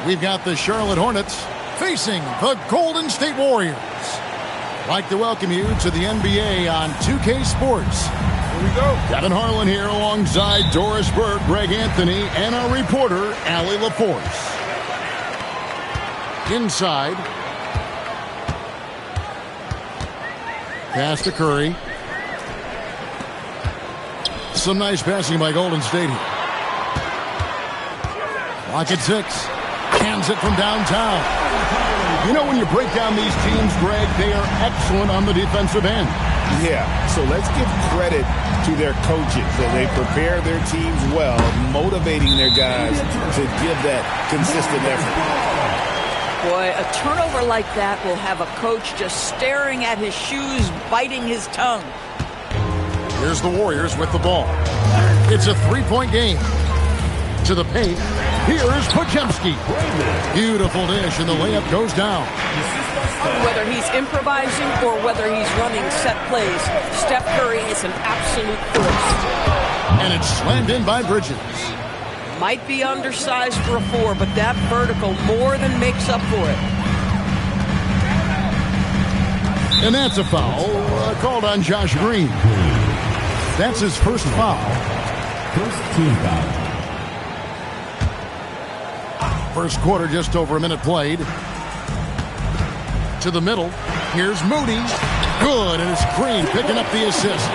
we've got the Charlotte Hornets facing the Golden State Warriors. I'd like to welcome you to the NBA on 2K Sports. Here we go. Kevin Harlan here alongside Doris Burke, Greg Anthony, and our reporter, Allie LaForce. Inside. Pass to Curry. Some nice passing by Golden State here. Clock at 6. Hands it from downtown. You know, when you break down these teams, Greg, they are excellent on the defensive end. Yeah, so let's give credit to their coaches. That they prepare their teams well, motivating their guys to give that consistent effort. Boy, a turnover like that will have a coach just staring at his shoes, biting his tongue. Here's the Warriors with the ball. It's a three-point game. To the paint. Here's Podziemski. Beautiful dish, and the layup goes down. Whether he's improvising or whether he's running set plays, Steph Curry is an absolute force. And it's slammed in by Bridges. Might be undersized for a 4, but that vertical more than makes up for it. And that's a foul called on Josh Green. That's his first foul. First team foul. First quarter, just over a minute played. To the middle. Here's Moody. Good, and it's Green picking up the assist.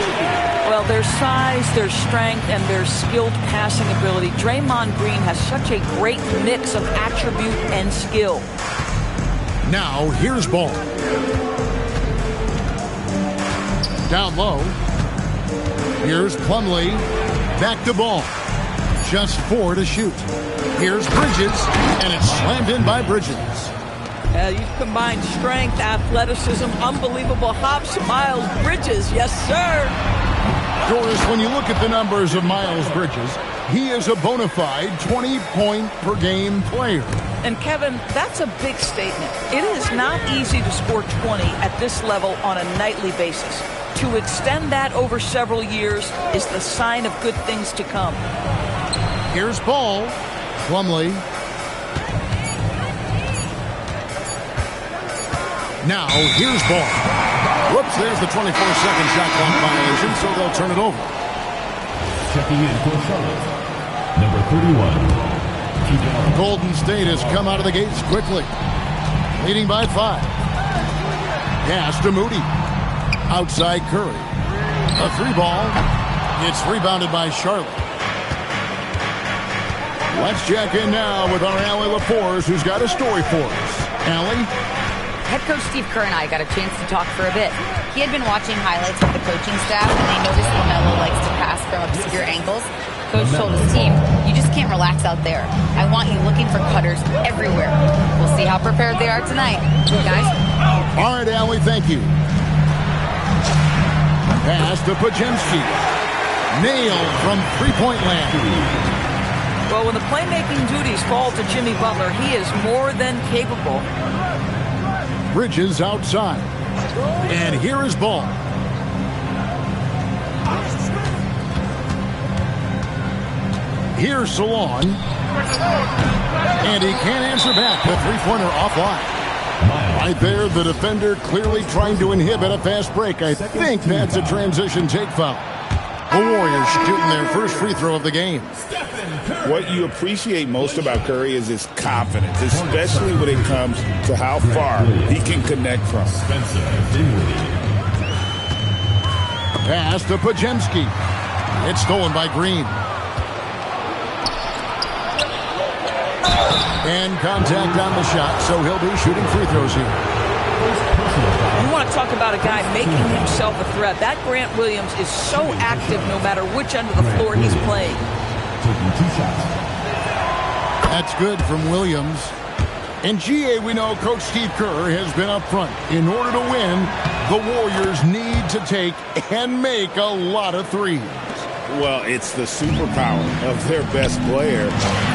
Well, their size, their strength, and their skilled passing ability. Draymond Green has such a great mix of attribute and skill. Now, here's Ball. Down low. Here's Plumlee. Back to Ball. Just 4 to shoot. Here's Bridges, and it's slammed in by Bridges. You've combined strength, athleticism, unbelievable hops. Miles Bridges, yes, sir. Doris, when you look at the numbers of Miles Bridges, he is a bona fide 20-point-per-game player. And, Kevin, that's a big statement. It is not easy to score 20 at this level on a nightly basis. To extend that over several years is the sign of good things to come. Here's Ball. Plumlee. Now, here's Ball. Whoops, there's the 24-second shot clock violation, so they'll turn it over. Checking in for Charlotte, number 31. Golden State has come out of the gates quickly, leading by 5. Pass to Moody. Outside Curry. A 3-ball. It's rebounded by Charlotte. Let's check in now with our Allie LaForce, who's got a story for us. Allie? Head coach Steve Kerr and I got a chance to talk for a bit. He had been watching highlights of the coaching staff, and they noticed LaMelo likes to pass from obscure angles. Coach told his team, you just can't relax out there. I want you looking for cutters everywhere. We'll see how prepared they are tonight. Guys? All right, Allie, thank you. Pass to Podziemski. Nailed from three-point land. Well, when the playmaking duties fall to Jimmy Butler, he is more than capable. Bridges outside. And here is Ball. Here's Salon. And he can't answer back. The three-pointer offline. Right there, the defender clearly trying to inhibit a fast break. I think that's a transition take foul. The Warriors shooting their first free throw of the game. What you appreciate most about Curry is his confidence, especially when it comes to how far he can connect from. Pass to Podziemski. It's stolen by Green. And contact on the shot, so he'll be shooting free throws here. You want to talk about a guy making himself a threat. That Grant Williams is so active no matter which end of the floor he's playing. That's good from Williams. In GA, we know Coach Steve Kerr has been up front. In order to win, the Warriors need to take and make a lot of threes. Well, it's the superpower of their best player,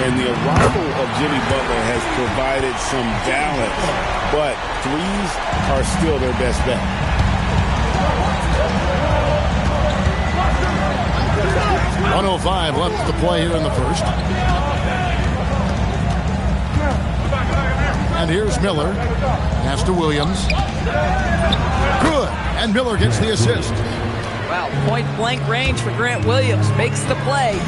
and the arrival of Jimmy Butler has provided some balance, but threes are still their best bet. .105 left to play here in the first. And here's Miller. Pass to Williams. Good. And Miller gets the assist. Wow, point-blank range for Grant Williams. Makes the play.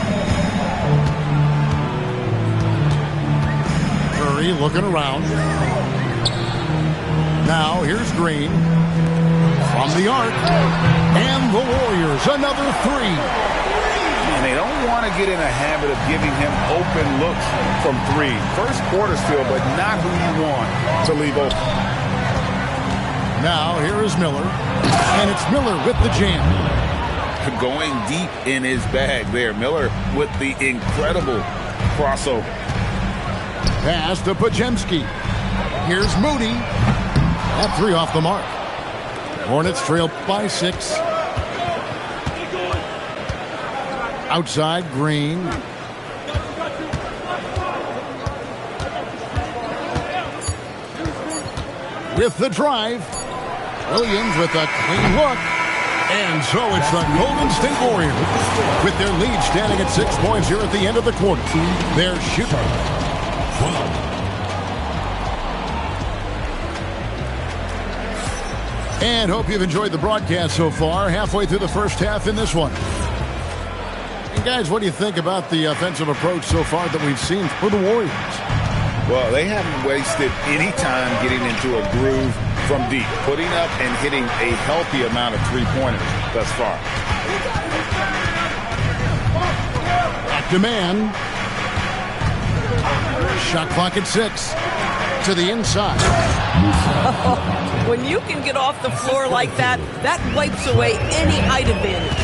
Curry looking around. Now here's Green. From the arc. And the Warriors, another three. And they don't want to get in a habit of giving him open looks from three. First quarter still, but not who you want to leave open. Now here is Miller. And it's Miller with the jam. Going deep in his bag there. Miller with the incredible crossover. Pass to Pajemski. Here's Moody. That three off the mark. Hornets trail by 6. Outside, Green. With the drive. Williams with a clean look. And so it's the Golden State Warriors with their lead standing at 6 points here at the end of the quarter. They're shooting. And hope you've enjoyed the broadcast so far. Halfway through the first half in this one. And guys, what do you think about the offensive approach so far that we've seen for the Warriors? Well, they haven't wasted any time getting into a groove from deep, putting up and hitting a healthy amount of three-pointers thus far. Back to man. Shot clock at 6. To the inside. When you can get off the floor like that, that wipes away any height advantage.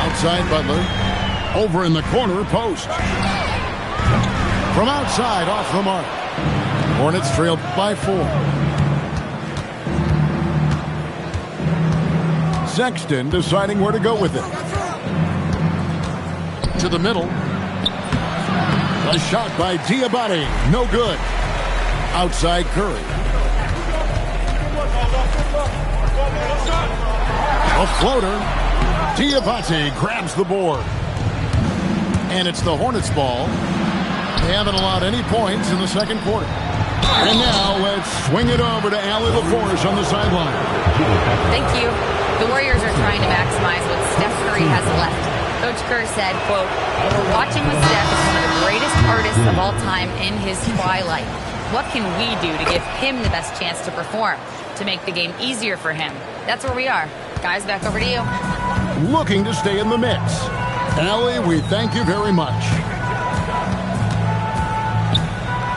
Outside Butler. Over in the corner post. From outside off the mark. Hornets trailed by 4. Sexton deciding where to go with it. To the middle. A shot by Diabate. No good. Outside Curry. A floater. Diabate grabs the board. And it's the Hornets ball. They haven't allowed any points in the second quarter. And now let's swing it over to Allie LaForce on the sideline. Thank you. The Warriors are trying to maximize what Steph Curry has left. Coach Kerr said, quote, "We're watching with Steph as one of the greatest artists of all time in his twilight. What can we do to give him the best chance to perform, to make the game easier for him?" That's where we are. Guys, back over to you. Looking to stay in the mix. Allie, we thank you very much.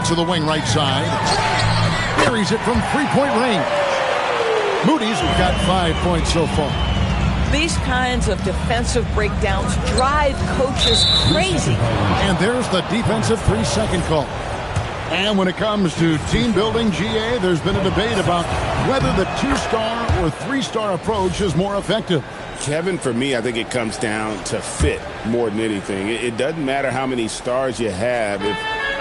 To the wing right side. Buries it from three-point range. Moody's got 5 points so far. These kinds of defensive breakdowns drive coaches crazy. And there's the defensive 3-second call. And when it comes to team building, GA, there's been a debate about whether the 2-star or 3-star approach is more effective. Kevin, for me, I think it comes down to fit more than anything. It doesn't matter how many stars you have if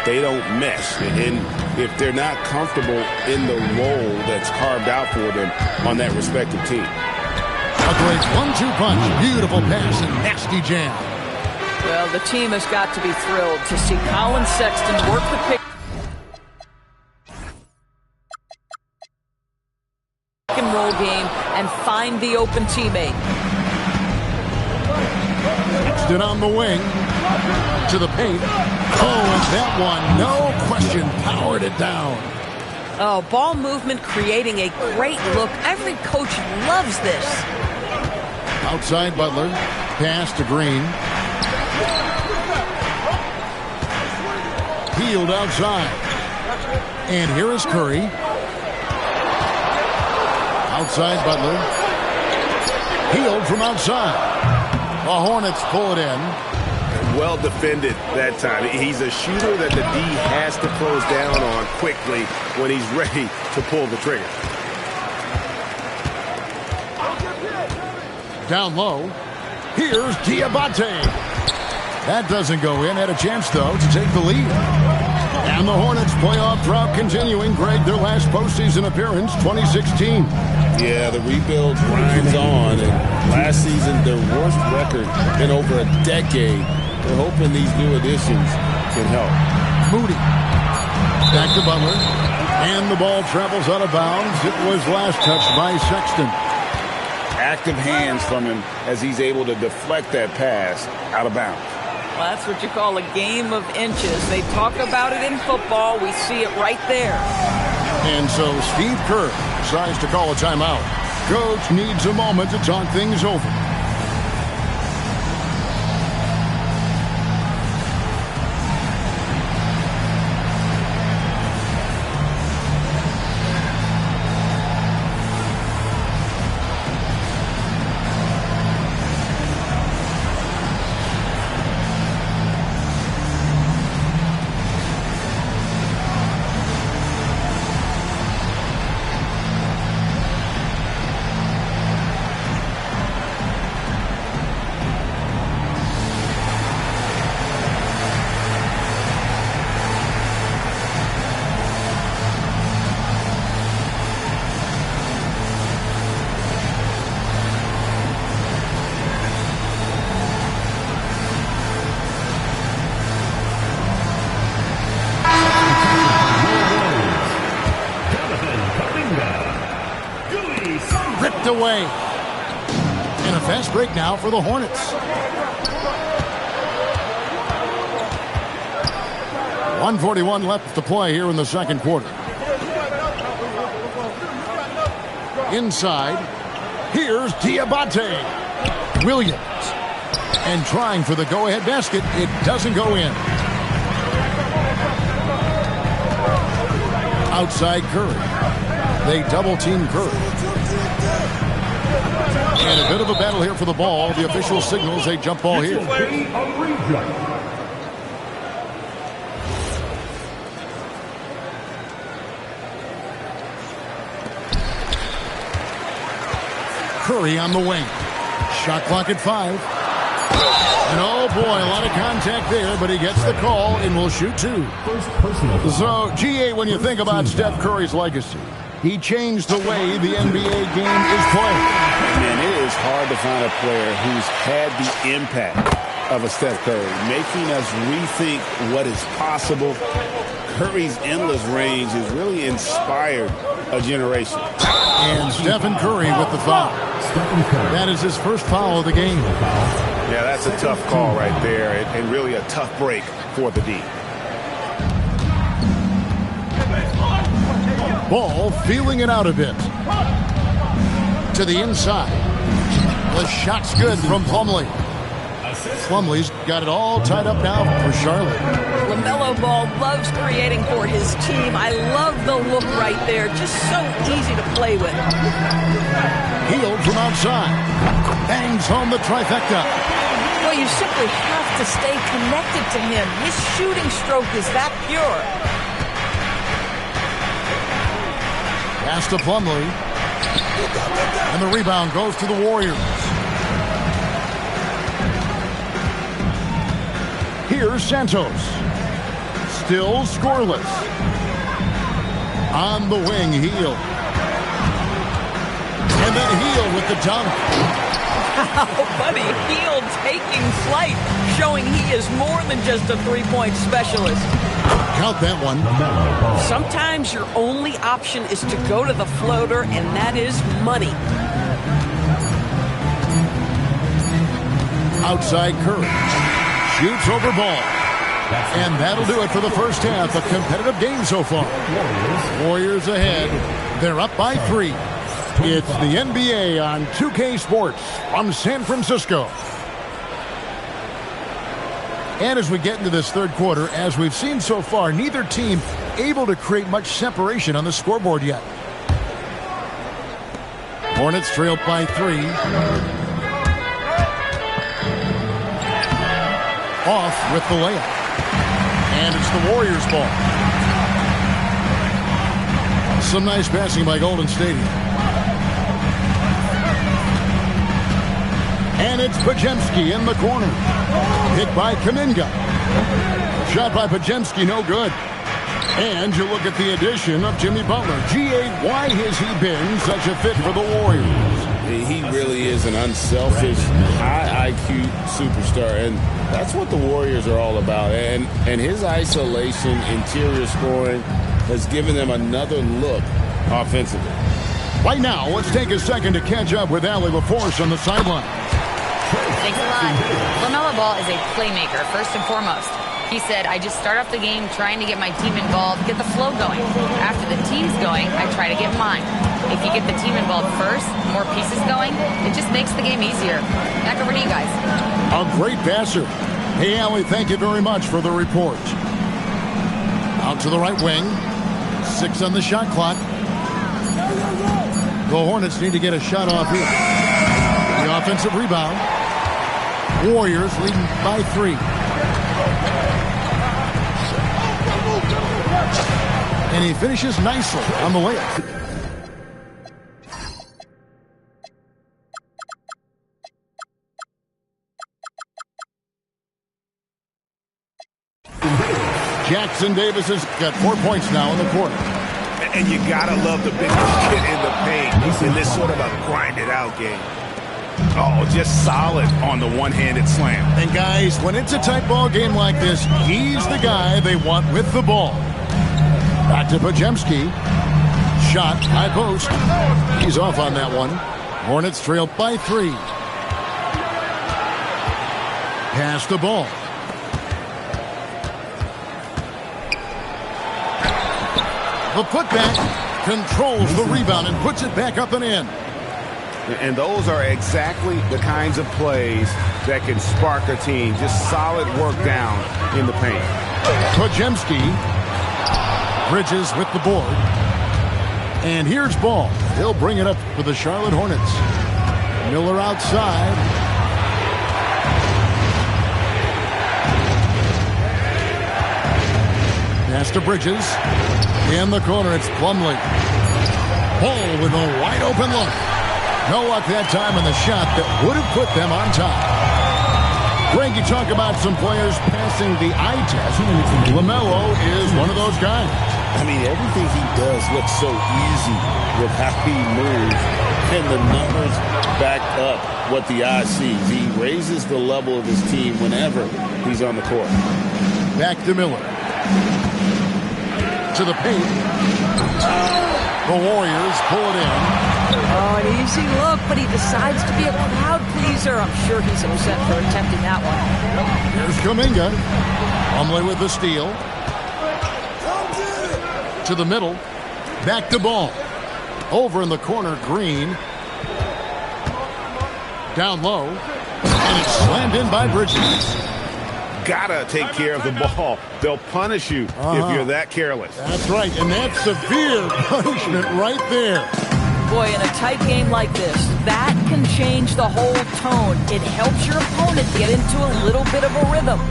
they don't mesh. And if they're not comfortable in the role that's carved out for them on that respective team. A great 1-2 punch. Beautiful pass and nasty jam. Well, the team has got to be thrilled to see Colin Sexton work the pick and roll game and find the open teammate. Sexton on the wing. To the paint. Oh, and that one, no question, powered it down. Oh, ball movement creating a great look. Every coach loves this. Outside Butler. Pass to Green. Peeled outside. And here is Curry. Outside Butler. Peeled from outside. The Hornets pull it in. Well defended that time. He's a shooter that the D has to close down on quickly when he's ready to pull the trigger. Down low. Here's Diabate. That doesn't go in. Had a chance, though, to take the lead. And the Hornets playoff drought continuing. Greg, their last postseason appearance, 2016. Yeah, the rebuild grinds on. And last season, their worst record in over a decade. They're hoping these new additions can help. Moody. Back to Butler. And the ball travels out of bounds. It was last touched by Sexton. Active hands from him as he's able to deflect that pass out of bounds. Well, that's what you call a game of inches. They talk about it in football. We see it right there. And so Steve Kerr decides to call a timeout. Coach needs a moment to talk things over. Away. And a fast break now for the Hornets. 1:41 left to play here in the second quarter. Inside, here's Diabate. Williams. And trying for the go-ahead basket. It doesn't go in. Outside Curry. They double-team Curry. And a bit of a battle here for the ball. The official signals a jump ball here. Curry on the wing. Shot clock at 5. And oh boy, a lot of contact there, but he gets the call and will shoot 2. So, GA, when you think about Steph Curry's legacy, he changed the way the NBA game is played. Man, it is hard to find a player who's had the impact of a Steph Curry, making us rethink what is possible. Curry's endless range has really inspired a generation. And Stephen Curry with the foul. That is his first foul of the game. Yeah, that's a tough call right there, and really a tough break for the D. Ball feeling it out a bit. To the inside. The shot's good from Plumlee. Plumlee's got it all tied up now for Charlotte. LaMelo Ball loves creating for his team. I love the look right there. Just so easy to play with. Healed from outside. Bangs home the trifecta. Well, you simply have to stay connected to him. His shooting stroke is that pure. Pass to Plumlee. And the rebound goes to the Warriors. Here's Santos. Still scoreless. On the wing, Hield. And then Hield with the dunk. Oh, buddy, Hield taking flight, showing he is more than just a three-point specialist. Count that one. Sometimes your only option is to go to the floater, and that is money. Outside Curry. Shoots over Ball. And that'll do it for the first half. A competitive game so far. Warriors ahead. They're up by 3. It's the NBA on 2K Sports from San Francisco. And as we get into this third quarter, as we've seen so far, neither team able to create much separation on the scoreboard yet. Hornets trailed by 3. Off with the layup. And it's the Warriors' ball. Some nice passing by Golden State. And it's Podziemski in the corner. Hit by Kuminga. Shot by Podziemski, no good. And you look at the addition of Jimmy Butler. G.A., why has he been such a fit for the Warriors? He really is an unselfish, high IQ superstar, and that's what the Warriors are all about. And his isolation, interior scoring has given them another look offensively. Right now, let's take a second to catch up with Allie LaForce on the sideline. Thanks a lot. LaMelo Ball is a playmaker, first and foremost. He said, I just start off the game trying to get my team involved, get the flow going. After the team's going, I try to get mine. If you get the team involved first, more pieces going, it just makes the game easier. Back over to you guys. A great passer. Hey, Allie, thank you very much for the report. Out to the right wing. 6 on the shot clock. The Hornets need to get a shot off here. The offensive rebound. Warriors leading by 3. And he finishes nicely on the layup. Jackson Davis has got 4 points now in the quarter. And you gotta love the big kid in the paint in this sort of a grinded-out game. Oh, just solid on the one-handed slam. And guys, when it's a tight ball game like this, he's the guy they want with the ball. Back to Pajemski. Shot, high post. He's off on that one. Hornets trail by 3. Pass the ball. The putback controls the rebound and puts it back up and in. And those are exactly the kinds of plays that can spark a team. Just solid work down in the paint. Pajemski. Bridges with the board. And here's Ball. He'll bring it up for the Charlotte Hornets. Miller outside. Pass to Bridges. In the corner, it's Plumlee. Ball with a wide open look. No luck that time on the shot that would have put them on top. Greg, you talk about some players passing the eye test. LaMelo is one of those guys. I mean, everything he does looks so easy with how he moves. And the numbers back up what the eye sees. He raises the level of his team whenever he's on the court. Back to Miller. To the paint. The Warriors pull it in. Oh, an easy look, but he decides to be a crowd pleaser. I'm sure he's upset for attempting that one. Here's Kuminga. Plumlee with the steal. To the middle. Back to Ball. Over in the corner, Green. Down low. And it's slammed in by Bridges. Gotta take care of the ball. They'll punish you if you're that careless. That's right, and that's severe punishment right there. Boy, in a tight game like this, that can change the whole tone. It helps your opponent get into a little bit of a rhythm.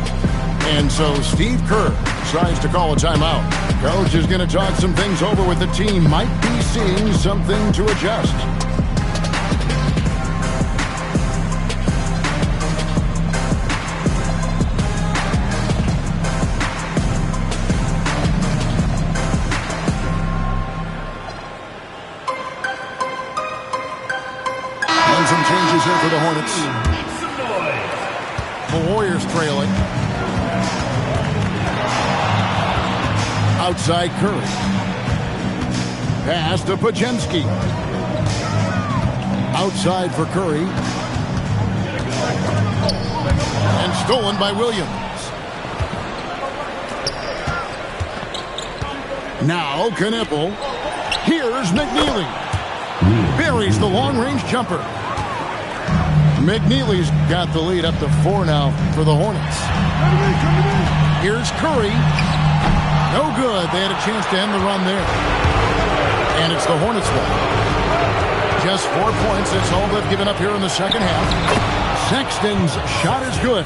And so Steve Kerr tries to call a timeout. Coach is going to talk some things over with the team. Might be seeing something to adjust. Some changes here for the Hornets. The Warriors trailing. Outside Curry. Pass to Pajemski. Outside for Curry. And stolen by Williams. Now Knippel. Here's McNeely. Buries the long-range jumper. McNeely's got the lead up to 4 now for the Hornets. Here's Curry. No good. They had a chance to end the run there. And it's the Hornets' ball. Just 4 points. That's all they've given up here in the second half. Sexton's shot is good.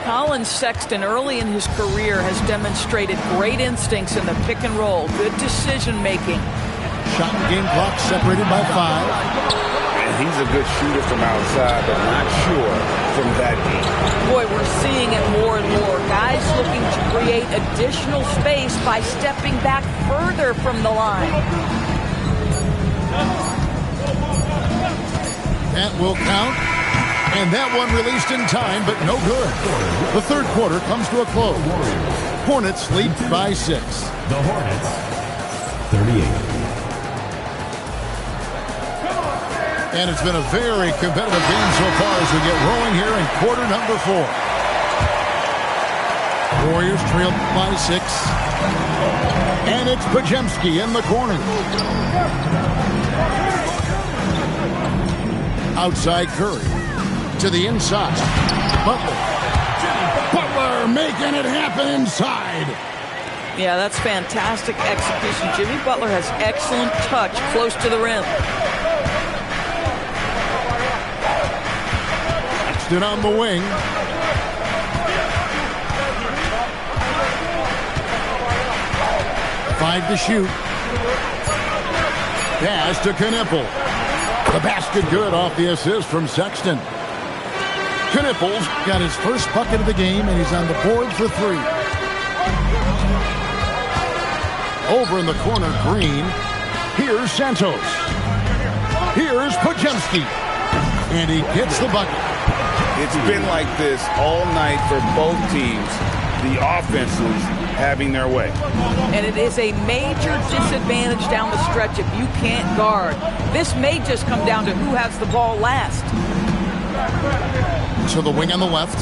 Colin Sexton, early in his career, has demonstrated great instincts in the pick and roll. Good decision-making. Shot and game clock separated by 5. He's a good shooter from outside, but not sure from that deep. Boy, we're seeing it more and more. Guys looking to create additional space by stepping back further from the line. That will count. And that one released in time, but no good. The third quarter comes to a close. Hornets lead by 6. The Hornets, 38. And it's been a very competitive game so far as we get rolling here in quarter number 4. Warriors trail by 6. And it's Pajemski in the corner. Outside Curry. To the inside. Butler making it happen inside. Yeah, that's fantastic execution. Jimmy Butler has excellent touch close to the rim. Stood on the wing. Five to shoot. Pass to Knippel. The basket good off the assist from Sexton. Knippel's got his first bucket of the game, and he's on the board for 3. Over in the corner, Green. Here's Santos. Here's Pajemski. And he gets the bucket. It's been like this all night for both teams. The offenses having their way. And it is a major disadvantage down the stretch if you can't guard. This may just come down to who has the ball last. To the wing on the left.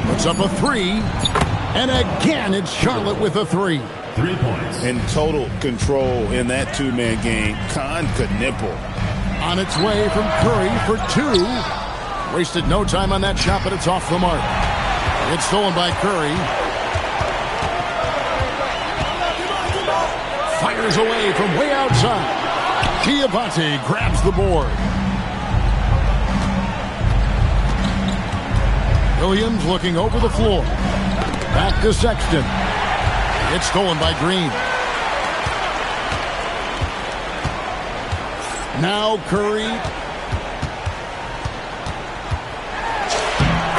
Puts up a 3. And again, it's Charlotte with a 3. 3 points. In total control in that two-man game. Knippel. On its way from Curry for 2. Wasted no time on that shot, but it's off the mark. It's stolen by Curry. Fires away from way outside. Diabate grabs the board. Williams looking over the floor. Back to Sexton. It's stolen by Green. Now Curry.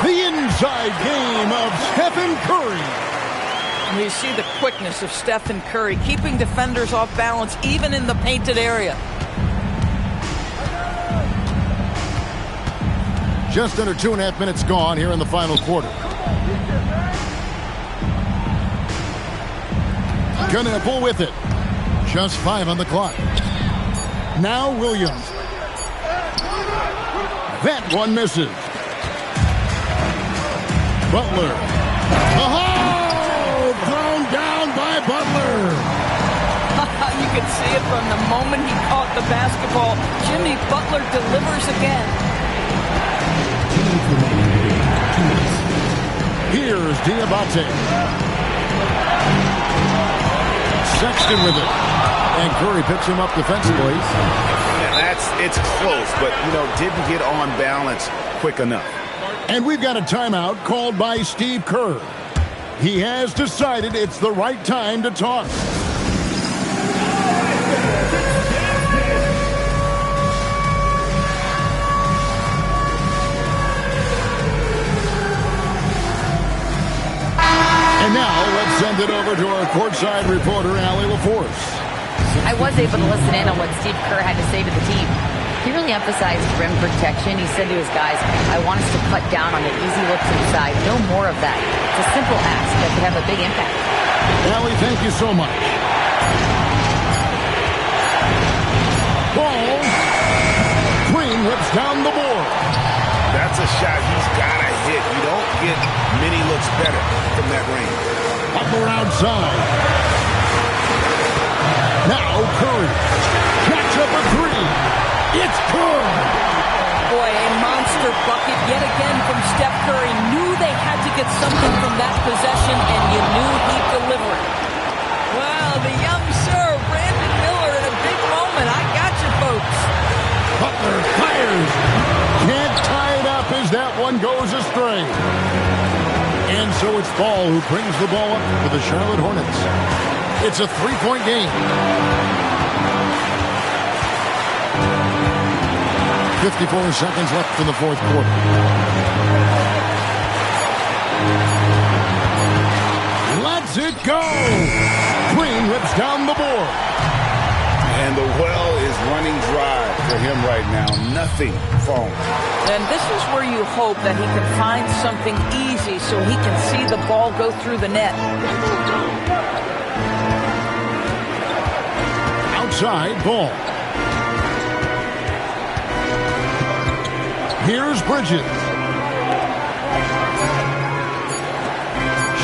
The inside game of Stephen Curry. And you see the quickness of Stephen Curry, keeping defenders off balance even in the painted area. Just under 2.5 minutes gone here in the final quarter. Knippel with it. Just 5 on the clock. Now Williams. That one misses. Butler. Oh! Thrown down by Butler. You can see it from the moment he caught the basketball. Jimmy Butler delivers again. Here's Diabate. Sexton with it. And Curry picks him up defensively. It's close, but, didn't get on balance quick enough. And we've got a timeout called by Steve Kerr. He has decided it's the right time to talk. And now let's send it over to our courtside reporter, Allie LaForce. I was able to listen in on what Steve Kerr had to say to the team. He really emphasized rim protection. He said to his guys, I want us to cut down on the easy looks inside. No more of that. It's a simple ask that could have a big impact. Allie, thank you so much. Ball. Green whips down the board. That's a shot he's got to hit. You don't get many looks better from that range. Butler outside. Now Curry. Catch up a 3. It's good. Boy, a monster bucket yet again from Steph Curry. Knew they had to get something from that possession, and you knew he'd deliver it. Wow, the young serve, Brandon Miller in a big moment. I got you, folks. Butler fires. Can't tie it up as that one goes astray. And so it's Ball who brings the ball up for the Charlotte Hornets. It's a 3-point game. 54 seconds left in the fourth quarter. Let's it go! Green whips down the board. And And the well is running dry for him right now. Nothing falling. And this is where you hope that he can find something easy so he can see the ball go through the net. Outside ball. Here's Bridges.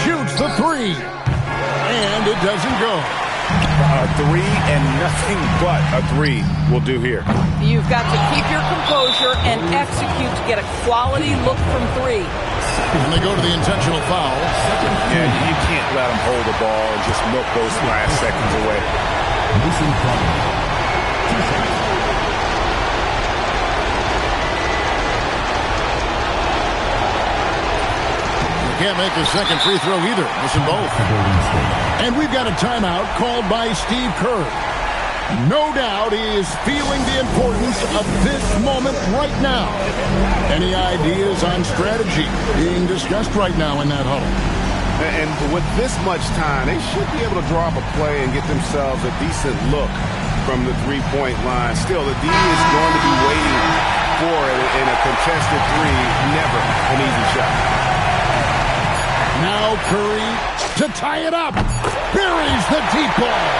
Shoots the three. And it doesn't go. A three and nothing but a three will do here. You've got to keep your composure and execute to get a quality look from three. And they go to the intentional foul. Yeah, you can't let them hold the ball and just milk those last seconds away. Can't make a second free throw either. Missing both. And we've got a timeout called by Steve Kerr. No doubt he is feeling the importance of this moment right now. Any ideas on strategy being discussed right now in that huddle? And with this much time, they should be able to draw up a play and get themselves a decent look from the three-point line. Still, the D is going to be waiting for it in a contested three. Never an easy shot. Now Curry to tie it up. Buries the deep ball.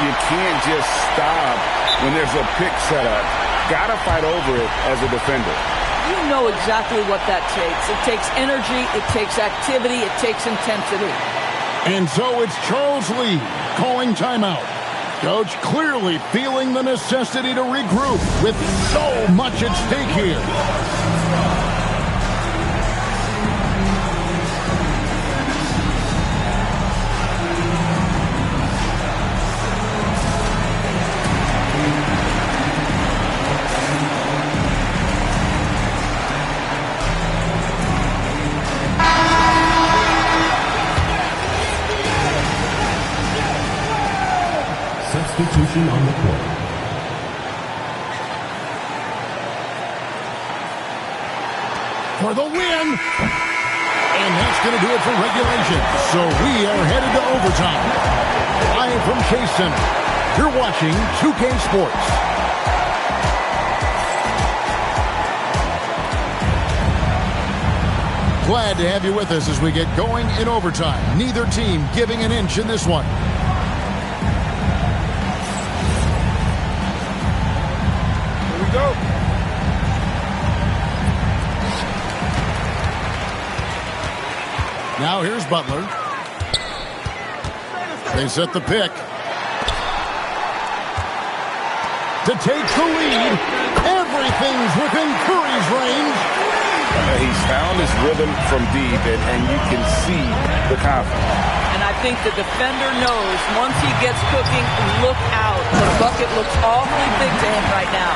You can't just stop when there's a pick set up. Got to fight over it as a defender. You know exactly what that takes. It takes energy, it takes activity, it takes intensity. And so it's Charles Lee calling timeout. Coach clearly feeling the necessity to regroup with so much at stake here. Substitution on the court. For the win. And that's going to do it for regulation. So we are headed to overtime. Live from Chase Center. You're watching 2K Sports. Glad to have you with us as we get going in overtime. Neither team giving an inch in this one. Go. Now here's Butler. They set the pick. To take the lead. Everything's within Curry's range. He's found his rhythm from deep, and you can see the confidence. And I think the defender knows once he gets cooking, look out. The bucket looks awfully big to him right now.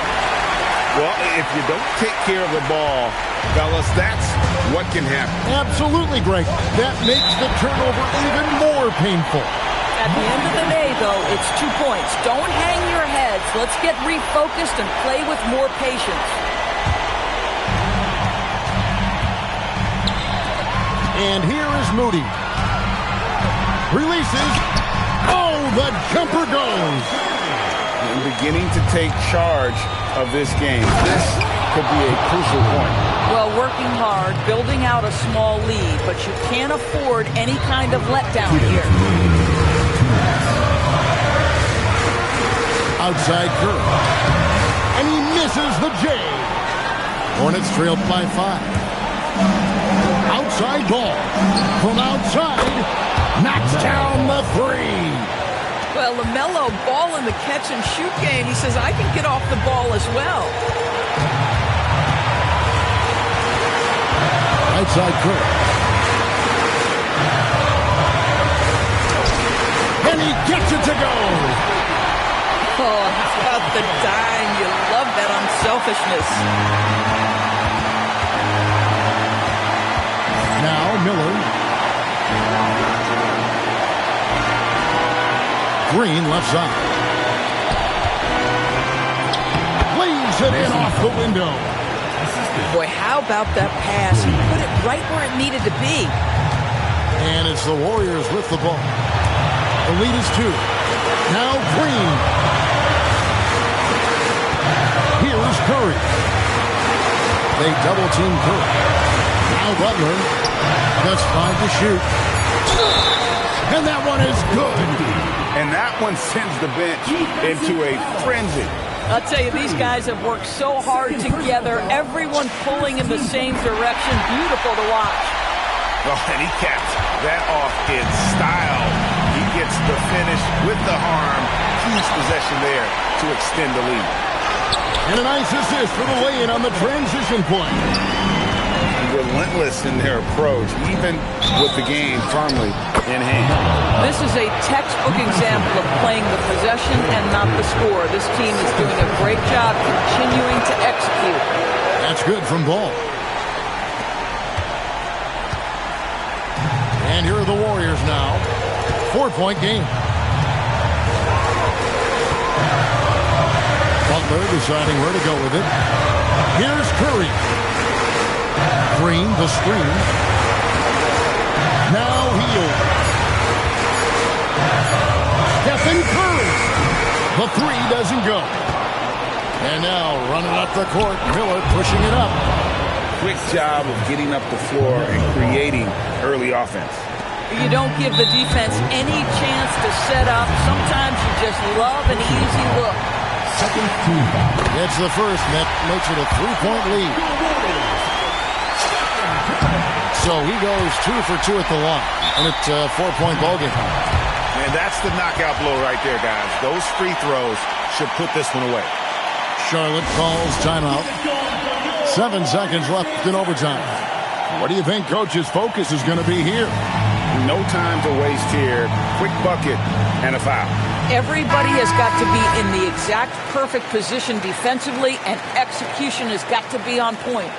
Well, if you don't take care of the ball, fellas, that's what can happen. Absolutely, Greg. That makes the turnover even more painful. At the end of the day, though, it's 2 points. Don't hang your heads. Let's get refocused and play with more patience. And here is Moody. Releases. Oh, the jumper goes. And beginning to take charge of this game. This could be a crucial point. Well, working hard, building out a small lead, but you can't afford any kind of letdown here. Outside Curry. And he misses the J. Hornets trailed by 5. Outside ball. From outside. Knocks down the three. Well, LaMelo ball in the catch-and-shoot game. He says, I can get off the ball as well. Outside Curry. And he gets it to go. Oh, how about the dime? You love that unselfishness. Now Miller. Green left side. Lays it in off the window. Boy, how about that pass? He put it right where it needed to be. And it's the Warriors with the ball. The lead is 2. Now Green. Here's Curry. They double-team Curry. Now Butler. Just 5 to shoot. And that one is good. And that one sends the bench into a frenzy. I'll tell you, these guys have worked so hard together. Everyone pulling in the same direction. Beautiful to watch. Oh, and he caps that off in style. He gets the finish with the harm. Huge possession there to extend the lead. And a nice assist for the lay-in on the transition point. Relentless in their approach, even with the game firmly in hand. This is a textbook example of playing the possession and not the score. This team is doing a great job continuing to execute. That's good from Ball. And here are the Warriors now. 4-point game. Butler deciding where to go with it. Here's Curry. Green, the screen. Now Hield. Stephen Curry. The three doesn't go. And now running up the court, Miller pushing it up. Quick job of getting up the floor and creating early offense. You don't give the defense any chance to set up. Sometimes you just love an easy look. It's the first, and that makes it a 3-point lead. So he goes 2 for 2 at the line, and it's a 4-point ballgame. And that's the knockout blow right there, guys. Those free throws should put this one away. Charlotte calls timeout. 7 seconds left in overtime. What do you think Coach's focus is going to be here? No time to waste here. Quick bucket and a foul. Everybody has got to be in the exact perfect position defensively, and execution has got to be on point.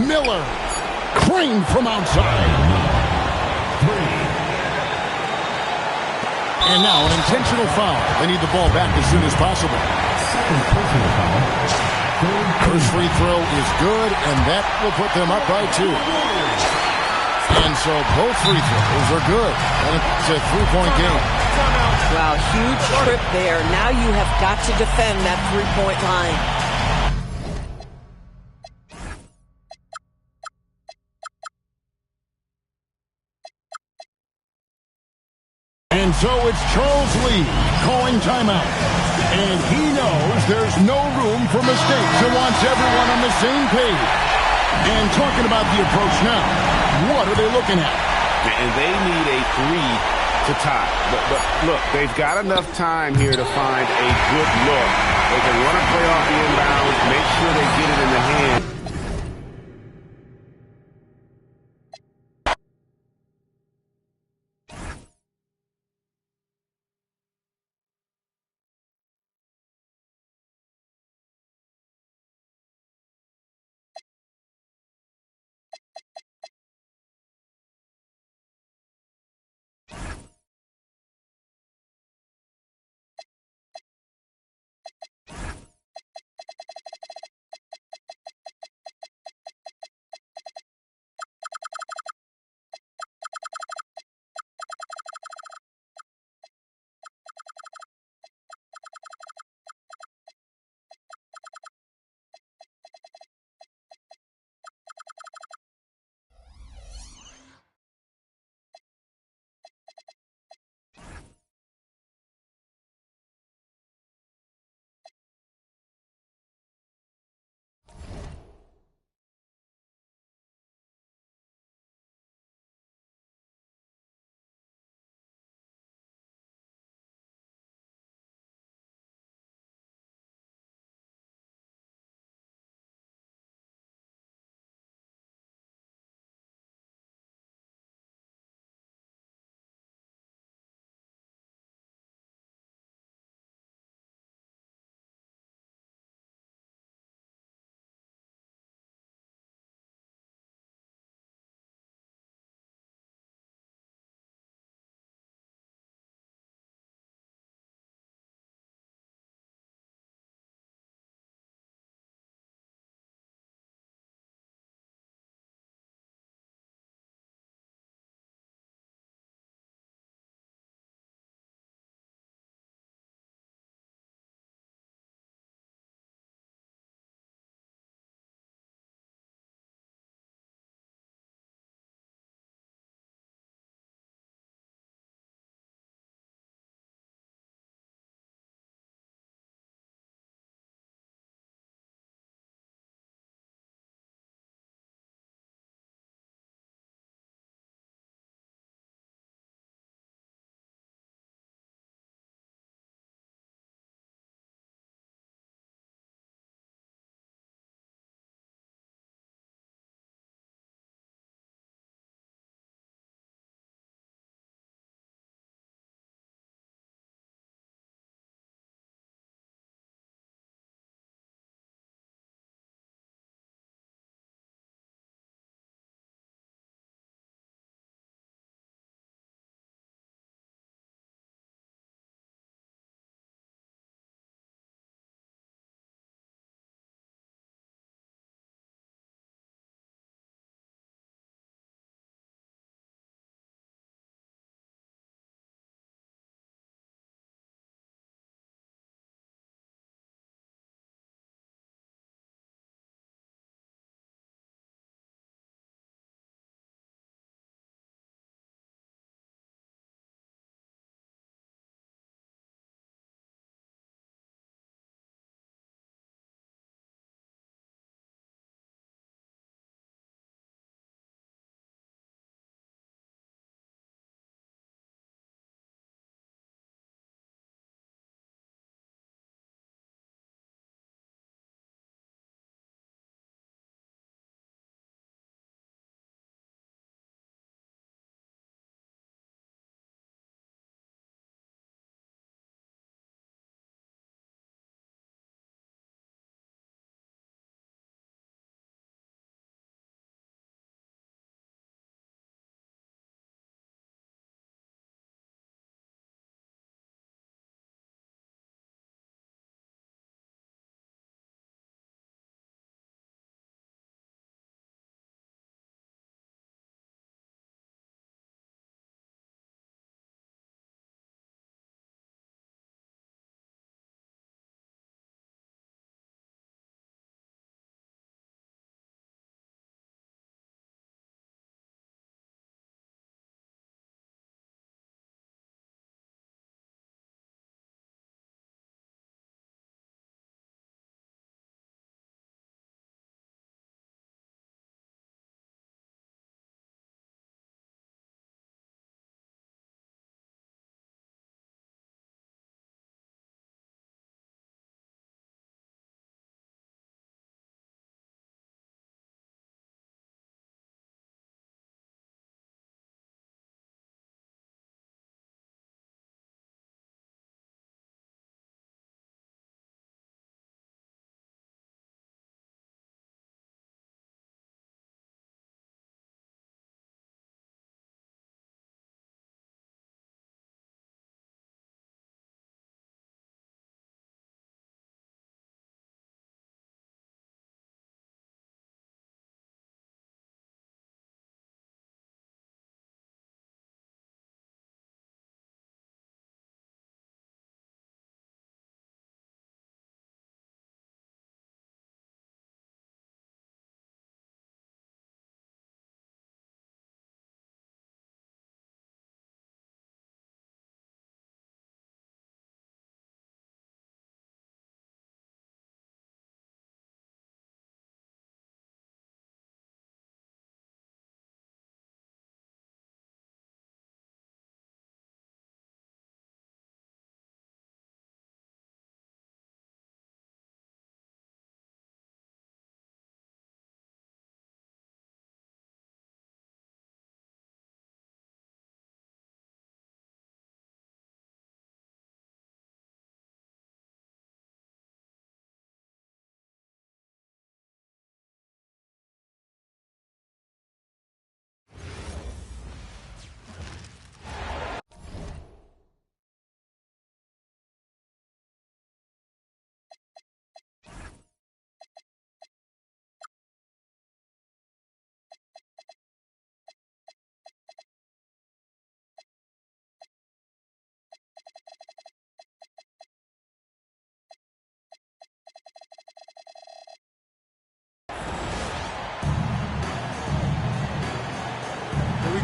Miller. Crane from outside. And now an intentional foul. They need the ball back as soon as possible. First free throw is good, and that will put them up by 2. And so both free throws are good. And it's a 3-point game. Wow, huge trip there. Now you have got to defend that 3-point line. And so it's Charles Lee calling timeout. And he knows there's no room for mistakes and wants everyone on the same page. And talking about the approach now, what are they looking at? And they need a 3 to tie. But look, they've got enough time here to find a good look. They can run a play off the inbound, make sure they get it in the hand.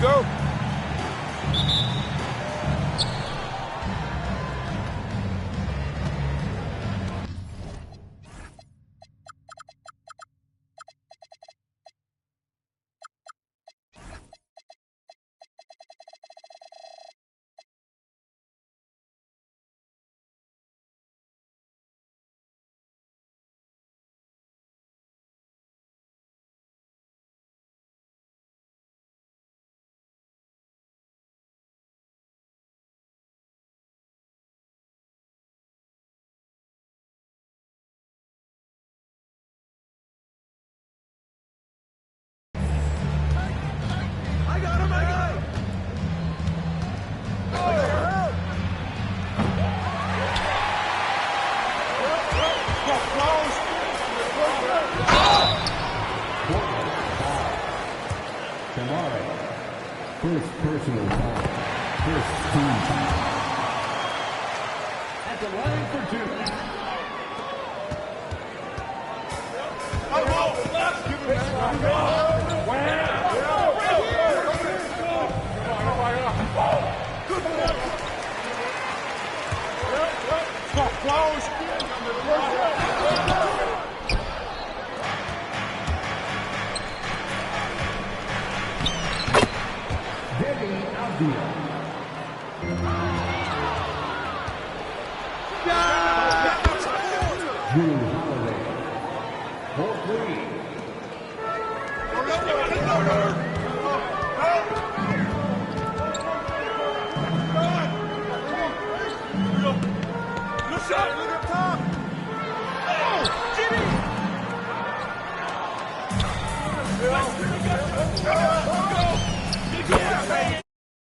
go. First personal foul. First team foul. At the line for two. Debbie Avdia.